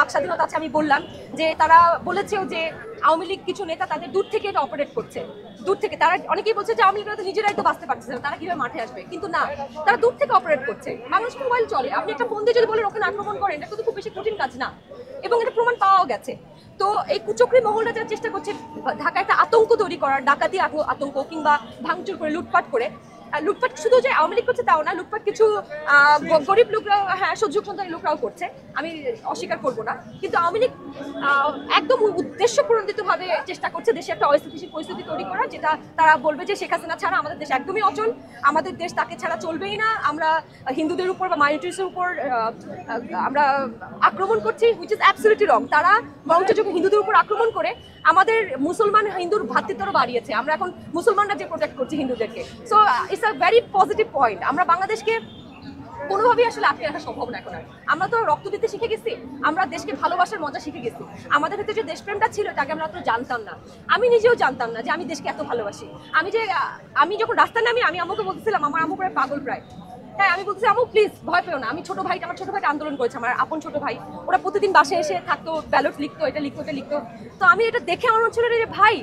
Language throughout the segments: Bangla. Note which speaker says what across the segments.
Speaker 1: বাক স্বাধীনতা আছে, আমি বললাম যে তারা বলেছেও যে আওয়ামী লীগ কিছু নেতা তাদের দূর থেকে এটা অপারেট করছে, দূর থেকে। তারা অনেকেই বলছে যে আওয়ামী লীগরা তো নিজেরাই তো বাঁচতে পারছে না, তারা কিভাবে মাঠে আসবে, কিন্তু না, তারা দূর থেকে অপারেট করছে। মানুষ মোবাইল চলে, আপনি একটা ফোন দিয়ে যদি বলেন ওখানে আক্রমণ করেন, এটা কিন্তু খুব বেশি কঠিন কাজ না, এবং এটা প্রমাণ পাওয়াও গেছে। তো এই কুচক্রী মহলরা যারা চেষ্টা করছে ঢাকায় একটা আতঙ্ক তৈরি করার, ডাকাতি আতঙ্ক কিংবা ভাঙচুর করে লুটপাট করে, লুটপাট শুধু যে আওয়ামী লীগ করছে তাও না, লুটপাট কিছু গরিব লোকরাও, হ্যাঁ, সুযোগ সন্ধানী লোকরাও করছে, আমি অস্বীকার করবো না। কিন্তু আওয়ামী লীগ একদম উদ্দেশ্য প্রণোদিতভাবে চেষ্টা করছে দেশে একটা অস্থিতিশীল পরিস্থিতি তৈরি করা, যেটা তারা বলবে যে শেখ হাসিনা ছাড়া আমাদের দেশ একদমই অচল, আমাদের দেশ তাকে ছাড়া চলবেই না, আমরা হিন্দুদের উপর বা মাইনরিটিসের উপর আমরা আক্রমণ করছি, হুইচ ইজ অ্যাবসলিউটলি রং। তারা বরঞ্চ যখন হিন্দুদের উপর আক্রমণ করে আমাদের মুসলমান হিন্দুর ভ্রাতৃত্বও বাড়িয়েছে, আমরা এখন মুসলমানরা যে প্রোটেক্ট করছি হিন্দুদেরকে। So it's a very positive point. আমরা বাংলাদেশকে কোনোভাবেই আসলে আটকে রাখা সম্ভব না এখন আর। আমরা তো রক্ত দিতে শিখে গেছি, আমরা দেশকে ভালোবাসার মজা শিখে গেছি। আমাদের ভিতরে যে দেশপ্রেমটা ছিল এটাকে আমরা তো জানতাম না, আমি নিজেও জানতাম না যে আমি দেশকে এত ভালোবাসি। আমি যখন রাস্তায় নামি, আমি আম্মুকে বলতেছিলাম, আমার আম্মু প্রায় পাগল প্রায়, হ্যাঁ, আমি বলছি আম্মু প্লিজ ভয় পেও না। আমি আমার ছোট ভাইটা আন্দোলন করেছে, আমার আপন ছোট ভাই, ওরা প্রতিদিন বাসায় এসে থাকতো, ব্যালট লিখতো, এটা লিখতো, এটা লিখতো। তো আমি এটা দেখে আমার মনে ছিল যে ভাই,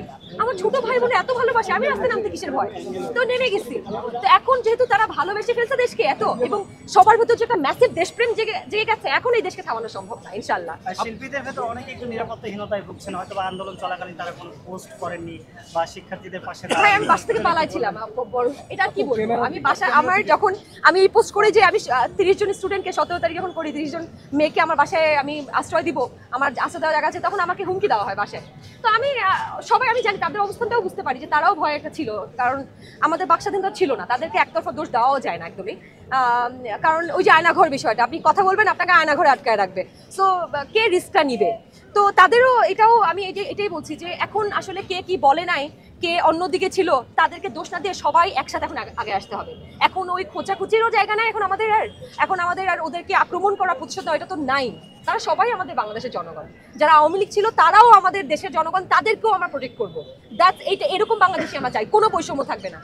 Speaker 1: আমার ছোট ভাই বলে এত ভালোবাসে, আমি রাস্তায় নামতে কিসের ভয়, তো নেমে গেছি। তো এখন যেহেতু তারা ভালোবেসে ফেলছে দেশকে এত, এবং সবার ভিতর যে একটা ম্যাসিভ দেশপ্রেম জেগে গেছে, এখন এই দেশকে থামানো সম্ভব না ইনশাল্লাহ।
Speaker 2: শিল্পীদের ভেতর অনেকে একটু নিরাপত্তাহীনতায় ভুগছেন, হয়তো বা আন্দোলন চলাকালীন তারা কোনো পোস্ট করেননি বা শিক্ষার্থীদের পাশে।
Speaker 1: ভাই, আমি বাসা থেকে পালাইছিলাম, এটা কি বলবো, আমি বাসা, আমার যখন আমি এই পোস্ট করে যে আমি 30 জন স্টুডেন্টকে 17 তারিখ যখন করি, 30 জন মেয়েকে আমার বাসায় আমি আশ্রয় দিব, আমার আশ্রয় দেওয়া জায়গা আছে, তখন আমাকে হুমকি দেওয়া হয় বাসায়। তো আমি জানি, তাদের অবস্থানটাও বুঝতে পারি যে তারাও ভয় একটা ছিল, কারণ আমাদের বাক স্বাধীনতা ছিল না, তাদেরকে একতরফা দোষ দেওয়াও যায় না একদমই। কারণ ওই যে আয়নাঘর বিষয়টা, আপনি কথা বলবেন আপনাকে আয়নাঘরে আটকায় রাখবে, সো কে রিস্কটা নিবে। তো তাদেরও আমি এটাই বলছি যে এখন আসলে কে কি বলে নাই, কে অন্যদিকে ছিল, তাদেরকে দোষ না দিয়ে সবাই একসাথে এখন আগে আসতে হবে। এখন ওই খোঁচাখুচিরও জায়গা নাই এখন আমাদের আর ওদেরকে আক্রমণ করা প্রতিশোধ এটা তো নাই। তারা সবাই আমাদের বাংলাদেশের জনগণ, যারা আওয়ামী লীগ ছিল তারাও আমাদের দেশের জনগণ, তাদেরকেও আমরা প্রোটেক্ট করবো। এরকম বাংলাদেশে আমরা চাই, কোনো বৈষম্য থাকবে না।